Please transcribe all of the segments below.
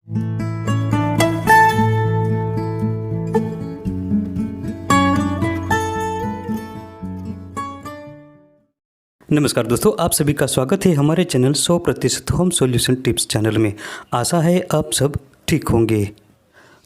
नमस्कार दोस्तों, आप सभी का स्वागत है हमारे channel 100% home solution tips channel में। आशा है आप सब ठीक होंगे।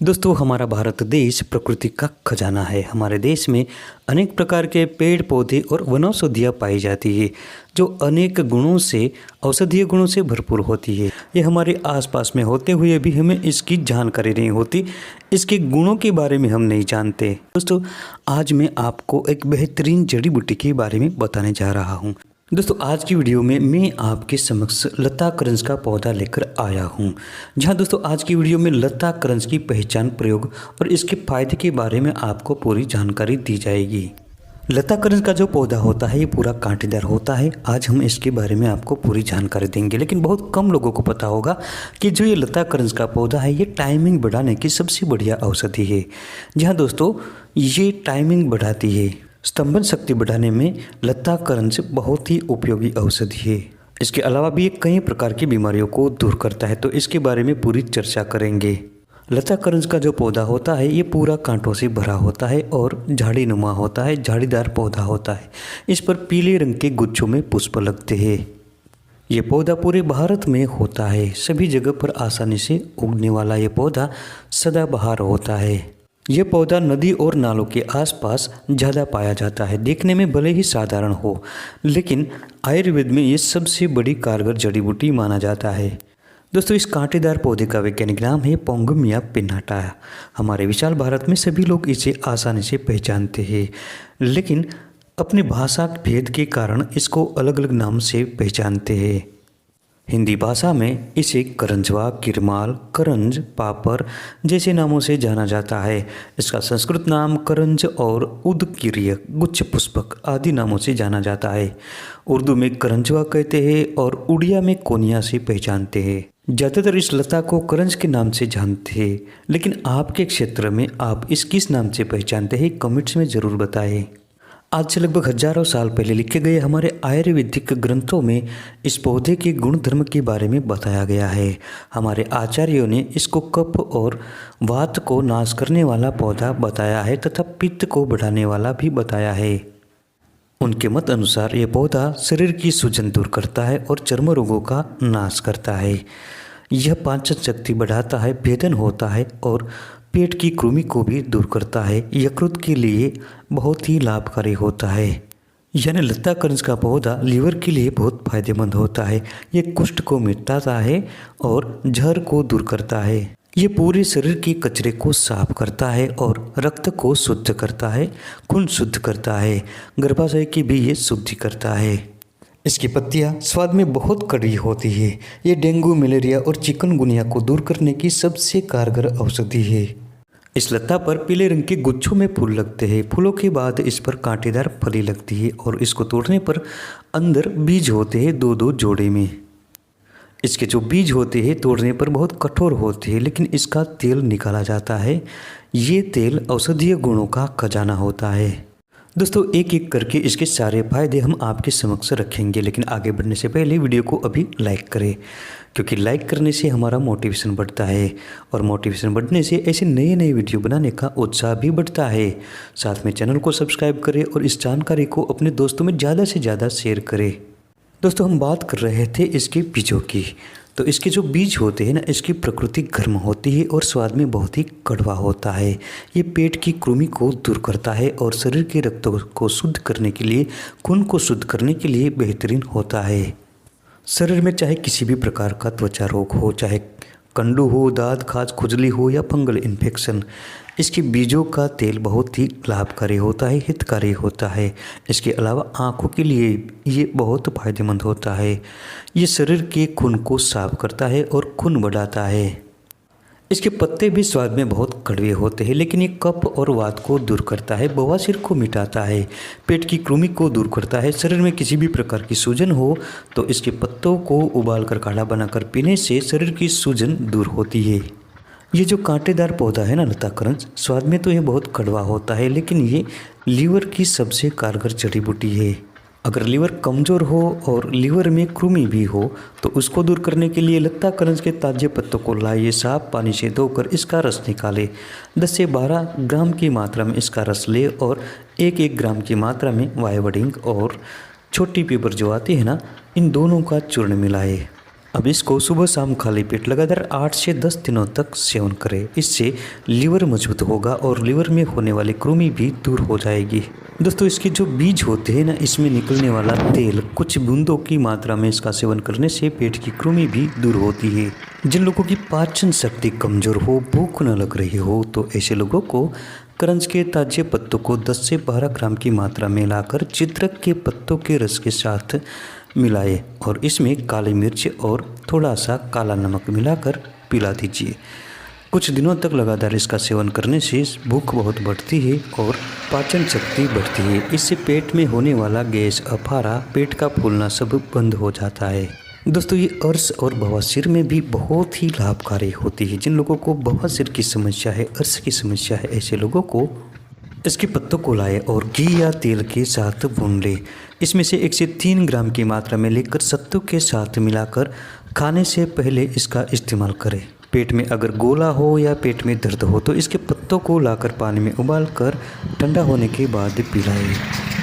दोस्तों, हमारा भारत देश प्रकृति का खजाना है। हमारे देश में अनेक प्रकार के पेड़ पौधे और वनौषधियाँ पाई जाती है जो अनेक गुणों से, औषधीय गुणों से भरपूर होती है। ये हमारे आसपास में होते हुए भी हमें इसकी जानकारी नहीं होती, इसके गुणों के बारे में हम नहीं जानते। दोस्तों, आज मैं आपको एक बेहतरीन जड़ी बूटी के बारे में बताने जा रहा हूँ। दोस्तों, आज की वीडियो में मैं आपके समक्ष लता करंज का पौधा लेकर आया हूं। जहां दोस्तों आज की वीडियो में लता करंज की पहचान, प्रयोग और इसके फायदे के बारे में आपको पूरी जानकारी दी जाएगी। लता करंज का जो पौधा होता है ये पूरा कांटेदार होता है। आज हम इसके बारे में आपको पूरी जानकारी देंगे, लेकिन बहुत कम लोगों को पता होगा कि जो ये लता करंज का पौधा है ये टाइमिंग बढ़ाने की सबसे बढ़िया औषधि है। जहाँ दोस्तों ये टाइमिंग बढ़ाती है, स्तंभन शक्ति बढ़ाने में लता करंज बहुत ही उपयोगी औषधि है। इसके अलावा भी ये कई प्रकार की बीमारियों को दूर करता है, तो इसके बारे में पूरी चर्चा करेंगे। लता करंज का जो पौधा होता है ये पूरा कांटों से भरा होता है और झाड़ीनुमा होता है, झाड़ीदार पौधा होता है। इस पर पीले रंग के गुच्छों में पुष्प लगते हैं। ये पौधा पूरे भारत में होता है। सभी जगह पर आसानी से उगने वाला ये पौधा सदाबहार होता है। यह पौधा नदी और नालों के आसपास ज़्यादा पाया जाता है। देखने में भले ही साधारण हो, लेकिन आयुर्वेद में ये सबसे बड़ी कारगर जड़ी बूटी माना जाता है। दोस्तों, इस कांटेदार पौधे का वैज्ञानिक नाम है पोंगमिया पिन्नाटा। हमारे विशाल भारत में सभी लोग इसे आसानी से पहचानते हैं, लेकिन अपनी भाषा भेद के कारण इसको अलग अलग नाम से पहचानते हैं। हिंदी भाषा में इसे करंजवा, किरमाल, करंज, पापर जैसे नामों से जाना जाता है। इसका संस्कृत नाम करंज और उदकीर्य, गुच्छ पुष्पक आदि नामों से जाना जाता है। उर्दू में करंजवा कहते हैं और उड़िया में कोनिया से पहचानते हैं। ज़्यादातर इस लता को करंज के नाम से जानते हैं, लेकिन आपके क्षेत्र में आप इस किस नाम से पहचानते हैं, कमेंट्स में ज़रूर बताएं। आज से लगभग हजारों साल पहले लिखे गए हमारे आयुर्वेदिक ग्रंथों में इस पौधे के गुण धर्म के बारे में बताया गया है। हमारे आचार्यों ने इसको कफ और वात को नाश करने वाला पौधा बताया है तथा पित्त को बढ़ाने वाला भी बताया है। उनके मत अनुसार ये पौधा शरीर की सूजन दूर करता है और चर्म रोगों का नाश करता है। यह पाचन शक्ति बढ़ाता है, भेदन होता है और पेट की कृमि को भी दूर करता है। यकृत के लिए बहुत ही लाभकारी होता है। यानी लता करंज का पौधा लीवर के लिए बहुत फायदेमंद होता है। ये कुष्ठ को मिटाता है और जहर को दूर करता है। ये पूरे शरीर के कचरे को साफ करता है और रक्त को शुद्ध करता है, खून शुद्ध करता है, गर्भाशय की भी ये शुद्धि करता है। इसकी पत्तियां स्वाद में बहुत कड़वी होती है। ये डेंगू, मलेरिया और चिकनगुनिया को दूर करने की सबसे कारगर औषधि है। इस लता पर पीले रंग के गुच्छों में फूल लगते हैं। फूलों के बाद इस पर कांटेदार फली लगती है और इसको तोड़ने पर अंदर बीज होते हैं, दो दो जोड़े में। इसके जो बीज होते हैं तोड़ने पर बहुत कठोर होते हैं, लेकिन इसका तेल निकाला जाता है। ये तेल औषधीय गुणों का खजाना होता है। दोस्तों, एक एक करके इसके सारे फायदे हम आपके समक्ष रखेंगे, लेकिन आगे बढ़ने से पहले वीडियो को अभी लाइक करें, क्योंकि लाइक करने से हमारा मोटिवेशन बढ़ता है और मोटिवेशन बढ़ने से ऐसे नए नए वीडियो बनाने का उत्साह भी बढ़ता है। साथ में चैनल को सब्सक्राइब करें और इस जानकारी को अपने दोस्तों में ज़्यादा से ज़्यादा शेयर करें। दोस्तों, हम बात कर रहे थे इसके बीजों की। तो इसके जो बीज होते हैं ना, इसकी प्रकृति गर्म होती है और स्वाद में बहुत ही कड़वा होता है। ये पेट की कृमि को दूर करता है और शरीर के रक्त को शुद्ध करने के लिए, खून को शुद्ध करने के लिए बेहतरीन होता है। शरीर में चाहे किसी भी प्रकार का त्वचा रोग हो, चाहे कंडू हो, दाद, खाज, खुजली हो या फंगल इन्फेक्शन, इसके बीजों का तेल बहुत ही लाभकारी होता है, हितकारी होता है। इसके अलावा आँखों के लिए ये बहुत फायदेमंद होता है। ये शरीर के खून को साफ करता है और खून बढ़ाता है। इसके पत्ते भी स्वाद में बहुत कड़वे होते हैं, लेकिन ये कफ और वात को दूर करता है, बवासीर को मिटाता है, पेट की कृमि को दूर करता है। शरीर में किसी भी प्रकार की सूजन हो तो इसके पत्तों को उबालकर काढ़ा बनाकर पीने से शरीर की सूजन दूर होती है। ये जो कांटेदार पौधा है ना लता करंज, स्वाद में तो ये बहुत कड़वा होता है, लेकिन ये लीवर की सबसे कारगर जड़ी बूटी है। अगर लीवर कमज़ोर हो और लीवर में कृमि भी हो तो उसको दूर करने के लिए लत्ता करंज के ताजे पत्तों को लाइए, साफ पानी से धोकर इसका रस निकालें। 10 से 12 ग्राम की मात्रा में इसका रस ले और 1-1 ग्राम की मात्रा में वाइवडिंग और छोटी पीपर जो आती है ना, इन दोनों का चूर्ण मिलाए। अब इसको सुबह शाम खाली पेट लगातार 8 से 10 दिनों तक सेवन करें। इससे लीवर मजबूत होगा और लीवर में होने वाली कृमि भी दूर हो जाएगी। दोस्तों, इसके जो बीज होते हैं ना, इसमें निकलने वाला तेल कुछ बूंदों की मात्रा में इसका सेवन करने से पेट की कृमि भी दूर होती है। जिन लोगों की पाचन शक्ति कमज़ोर हो, भूख न लग रही हो, तो ऐसे लोगों को करंज के ताजे पत्तों को 10 से 12 ग्राम की मात्रा में लाकर चित्रक के पत्तों के रस के साथ मिलाएं और इसमें काली मिर्च और थोड़ा सा काला नमक मिलाकर पिला दीजिए। कुछ दिनों तक लगातार इसका सेवन करने से भूख बहुत बढ़ती है और पाचन शक्ति बढ़ती है। इससे पेट में होने वाला गैस, अफारा, पेट का फूलना सब बंद हो जाता है। दोस्तों, ये अर्श और बवासीर में भी बहुत ही लाभकारी होती है। जिन लोगों को बवासीर की समस्या है, अर्श की समस्या है, ऐसे लोगों को इसके पत्तों को लाए और घी या तेल के साथ भून ले। इसमें से 1 से 3 ग्राम की मात्रा में लेकर सत्तू के साथ मिलाकर खाने से पहले इसका इस्तेमाल करें। पेट में अगर गोला हो या पेट में दर्द हो तो इसके पत्तों को लाकर पानी में उबालकर ठंडा होने के बाद पिलाएं।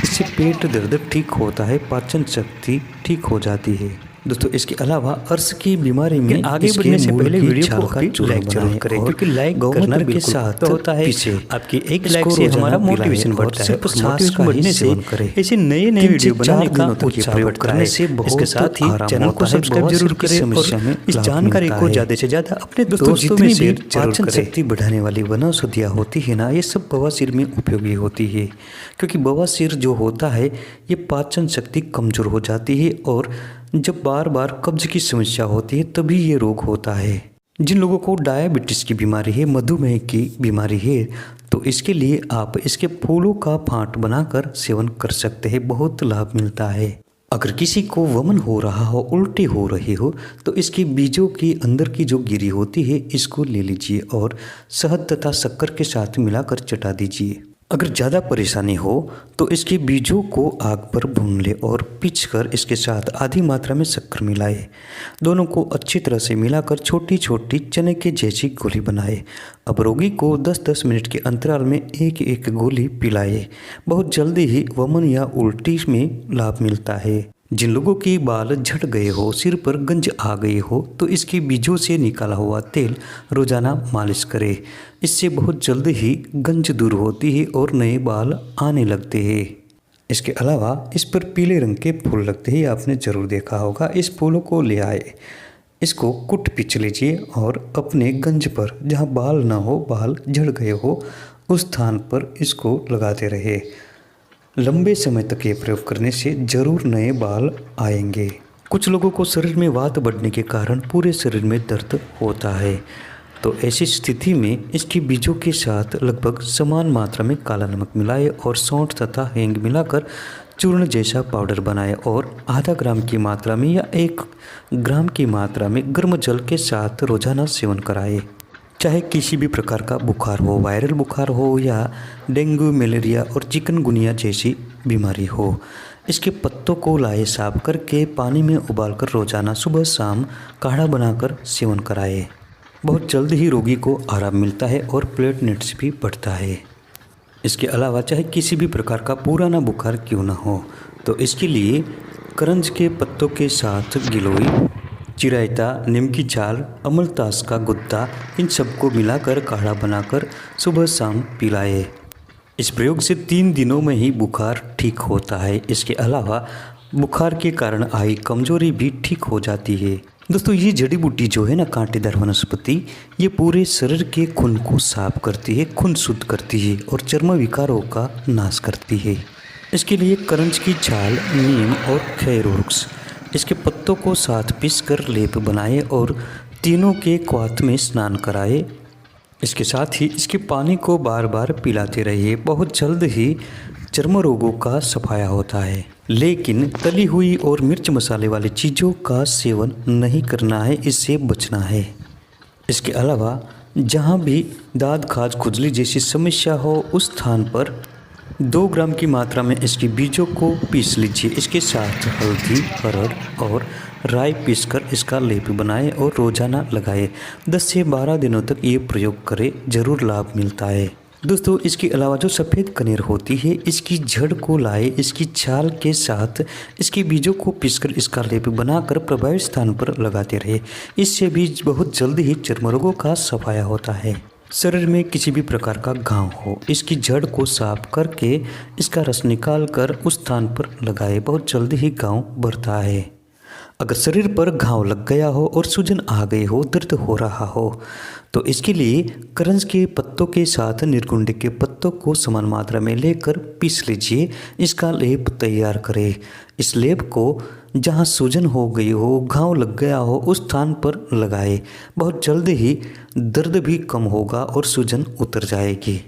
इससे पेट दर्द ठीक होता है, पाचन शक्ति ठीक हो जाती है। दोस्तों, इसके अलावा अर्श की बीमारी में आगे बढ़ने से पहले वीडियो को लाइक जरूर करें, क्योंकि लाइक करने के साथ होता है आपकी एक लाइक से हमारा मोटिवेशन बढ़ता है। मोटिवेशन बढ़ने से ऐसे नए वीडियो बनाने का उत्साह बढ़ता है। इसके साथ ही चैनल को सब्सक्राइब जरूर करें और इस जानकारी को ज़्यादा से ज़्यादा अपने दोस्तों में शेयर जरूर करें। पाचन शक्ति बढ़ाने वाली वनौषधियाँ होती है ना, ये सब बवासीर में उपयोगी होती है, क्योंकि बवासीर जो होता है ये पाचन शक्ति कमज़ोर हो जाती है और जब बार बार कब्ज की समस्या होती है तभी ये रोग होता है। जिन लोगों को डायबिटीज़ की बीमारी है, मधुमेह की बीमारी है, तो इसके लिए आप इसके फूलों का फांट बनाकर सेवन कर सकते हैं, बहुत लाभ मिलता है। अगर किसी को वमन हो रहा हो, उल्टी हो रही हो, तो इसके बीजों की अंदर की जो गिरी होती है इसको ले लीजिए और शहद तथा शक्कर के साथ मिलाकर चटा दीजिए। अगर ज़्यादा परेशानी हो तो इसके बीजों को आग पर भून ले और पीसकर इसके साथ आधी मात्रा में शक्कर मिलाए। दोनों को अच्छी तरह से मिलाकर छोटी छोटी चने के जैसी गोली बनाए। अब रोगी को 10-10 मिनट के अंतराल में 1-1 गोली पिलाए। बहुत जल्दी ही वमन या उल्टी में लाभ मिलता है। जिन लोगों के बाल झड़ गए हो, सिर पर गंज आ गई हो, तो इसके बीजों से निकाला हुआ तेल रोजाना मालिश करें। इससे बहुत जल्द ही गंज दूर होती है और नए बाल आने लगते हैं। इसके अलावा इस पर पीले रंग के फूल लगते हैं, आपने ज़रूर देखा होगा। इस फूलों को ले आए, इसको कुट पीच लीजिए और अपने गंज पर, जहाँ बाल ना हो, बाल झड़ गए हो, उस स्थान पर इसको लगाते रहे। लंबे समय तक ये प्रयोग करने से जरूर नए बाल आएंगे। कुछ लोगों को शरीर में वात बढ़ने के कारण पूरे शरीर में दर्द होता है, तो ऐसी स्थिति में इसके बीजों के साथ लगभग समान मात्रा में काला नमक मिलाए और सौंठ तथा हींग मिलाकर चूर्ण जैसा पाउडर बनाए और आधा ग्राम की मात्रा में या 1 ग्राम की मात्रा में गर्म जल के साथ रोजाना सेवन कराए। चाहे किसी भी प्रकार का बुखार हो, वायरल बुखार हो या डेंगू, मलेरिया और चिकनगुनिया जैसी बीमारी हो, इसके पत्तों को लाए, साफ करके पानी में उबालकर रोजाना सुबह शाम काढ़ा बनाकर सेवन कराए। बहुत जल्द ही रोगी को आराम मिलता है और प्लेटलेट्स भी बढ़ता है। इसके अलावा चाहे किसी भी प्रकार का पुराना बुखार क्यों ना हो, तो इसके लिए करंज के पत्तों के साथ गिलोई, चिरायता, नीम की छाल, अमलतास का गुद्दा, इन सबको मिलाकर काढ़ा बनाकर सुबह शाम पिलाए। इस प्रयोग से 3 दिनों में ही बुखार ठीक होता है। इसके अलावा बुखार के कारण आई कमजोरी भी ठीक हो जाती है। दोस्तों, ये जड़ी बूटी जो है ना, कांटेदार वनस्पति, ये पूरे शरीर के खून को साफ करती है, खून शुद्ध करती है और चर्म विकारों का नाश करती है। इसके लिए करंज की छाल, नीम और खैर वृक्ष, इसके पत्तों को साथ पीसकर लेप बनाए और तीनों के क्वाथ में स्नान कराए। इसके साथ ही इसके पानी को बार बार पिलाते रहिए। बहुत जल्द ही चर्म रोगों का सफाया होता है। लेकिन तली हुई और मिर्च मसाले वाली चीज़ों का सेवन नहीं करना है, इससे बचना है। इसके अलावा जहाँ भी दाद, खाज, खुजली जैसी समस्या हो, उस स्थान पर 2 ग्राम की मात्रा में इसके बीजों को पीस लीजिए। इसके साथ हल्दी, अरहर और राई पीसकर इसका लेप बनाएं और रोजाना लगाएं। 10 से 12 दिनों तक ये प्रयोग करें, ज़रूर लाभ मिलता है। दोस्तों इसके अलावा जो सफ़ेद कनेर होती है, इसकी जड़ को लाए, इसकी छाल के साथ इसके बीजों को पीसकर इसका लेप बनाकर प्रभावित स्थान पर लगाते रहे। इससे भी बहुत जल्दी ही चर्म रोगों का सफाया होता है। शरीर में किसी भी प्रकार का घाव हो, इसकी जड़ को साफ करके इसका रस निकाल कर उस स्थान पर लगाए, बहुत जल्दी ही घाव बढ़ता है। अगर शरीर पर घाव लग गया हो और सूजन आ गई हो, दर्द हो रहा हो, तो इसके लिए करंज के पत्तों के साथ निर्गुंडे के पत्तों को समान मात्रा में लेकर पीस लीजिए। इसका लेप तैयार करें। इस लेप को जहां सूजन हो गई हो, घाव लग गया हो, उस स्थान पर लगाए। बहुत जल्द ही दर्द भी कम होगा और सूजन उतर जाएगी।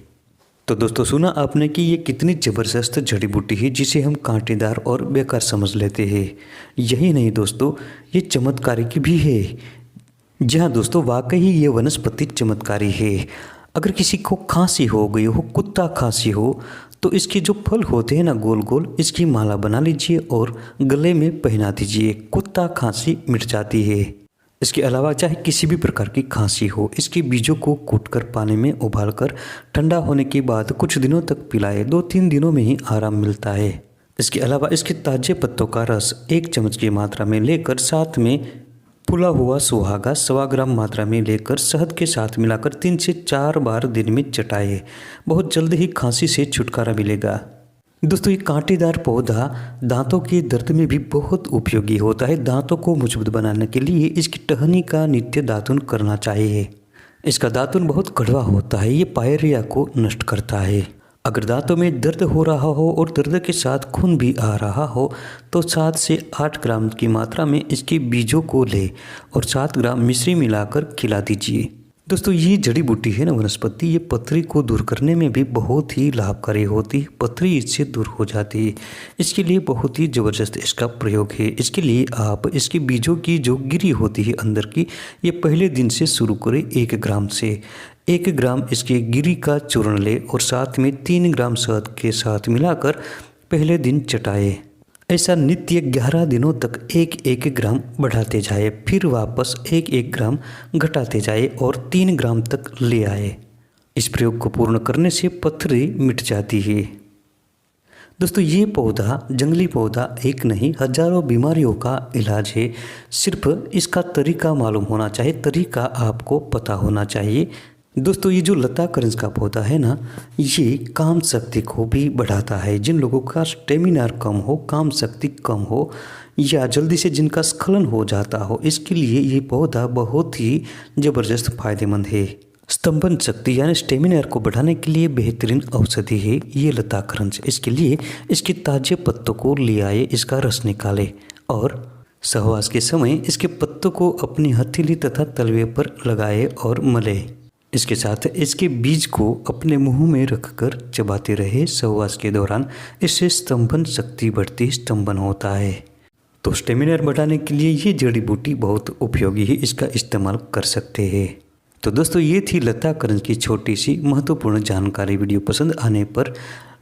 तो दोस्तों सुना आपने कि ये कितनी ज़बरदस्त जड़ी बूटी है जिसे हम कांटेदार और बेकार समझ लेते हैं। यही नहीं दोस्तों, ये चमत्कारी भी है। जी हाँ दोस्तों, वाकई ये वनस्पति चमत्कारी है। अगर किसी को खांसी हो गई हो, कुत्ता खांसी हो, तो इसके जो फल होते हैं ना गोल गोल, इसकी माला बना लीजिए और गले में पहना दीजिए। कुत्ता खांसी मिट जाती है। इसके अलावा चाहे किसी भी प्रकार की खांसी हो, इसके बीजों को कूटकर पानी में उबालकर ठंडा होने के बाद कुछ दिनों तक पिलाएं। 2-3 दिनों में ही आराम मिलता है। इसके अलावा इसके ताजे पत्तों का रस 1 चम्मच की मात्रा में लेकर साथ में फुला हुआ सुहागा 1.25 ग्राम मात्रा में लेकर शहद के साथ मिलाकर 3 से 4 बार दिन में चटाएं। बहुत जल्द ही खांसी से छुटकारा मिलेगा। दोस्तों ये कांटेदार पौधा दांतों के दर्द में भी बहुत उपयोगी होता है। दांतों को मजबूत बनाने के लिए इसकी टहनी का नित्य दातुन करना चाहिए। इसका दातुन बहुत कड़वा होता है, ये पायरिया को नष्ट करता है। अगर दांतों में दर्द हो रहा हो और दर्द के साथ खून भी आ रहा हो, तो 7 से 8 ग्राम की मात्रा में इसके बीजों को ले और 7 ग्राम मिश्री मिलाकर खिला दीजिए। दोस्तों ये जड़ी बूटी है ना वनस्पति, ये पथरी को दूर करने में भी बहुत ही लाभकारी होती है। पथरी इससे दूर हो जाती है। इसके लिए बहुत ही ज़बरदस्त इसका प्रयोग है। इसके लिए आप इसके बीजों की जो गिरी होती है अंदर की, ये पहले दिन से शुरू करें। 1 ग्राम से 1 ग्राम इसके गिरी का चूर्ण ले और साथ में 3 ग्राम शहद के साथ मिलाकर पहले दिन चटाए। ऐसा नित्य 11 दिनों तक 1-1 ग्राम बढ़ाते जाए, फिर वापस 1-1 ग्राम घटाते जाए और 3 ग्राम तक ले आए। इस प्रयोग को पूर्ण करने से पथरी मिट जाती है। दोस्तों ये पौधा, जंगली पौधा एक नहीं हजारों बीमारियों का इलाज है। सिर्फ इसका तरीका मालूम होना चाहिए, तरीका आपको पता होना चाहिए। दोस्तों ये जो लता करंज का पौधा है ना, ये काम शक्ति को भी बढ़ाता है। जिन लोगों का स्टेमिना कम हो, काम शक्ति कम हो, या जल्दी से जिनका स्खलन हो जाता हो, इसके लिए ये पौधा बहुत ही ज़बरदस्त फायदेमंद है। स्तंभन शक्ति यानी स्टेमिना को बढ़ाने के लिए बेहतरीन औषधि है ये लता करंज। इसके लिए इसके ताजे पत्तों को ले आए, इसका रस निकाले और सहवास के समय इसके पत्तों को अपनी हथेली तथा तलवे पर लगाए और मले। इसके साथ इसके बीज को अपने मुंह में रखकर चबाते रहे सहवास के दौरान। इससे स्तंभन शक्ति बढ़ती, स्तंभन होता है। तो स्टेमिना बढ़ाने के लिए ये जड़ी बूटी बहुत उपयोगी है, इसका इस्तेमाल कर सकते हैं। तो दोस्तों ये थी लता करंज की छोटी सी महत्वपूर्ण जानकारी। वीडियो पसंद आने पर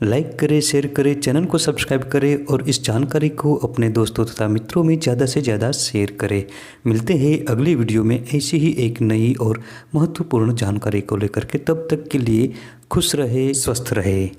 लाइक करें, शेयर करें, चैनल को सब्सक्राइब करें और इस जानकारी को अपने दोस्तों तथा मित्रों में ज़्यादा से ज़्यादा शेयर करें। मिलते हैं अगली वीडियो में ऐसी ही एक नई और महत्वपूर्ण जानकारी को लेकर के। तब तक के लिए खुश रहे, स्वस्थ रहे।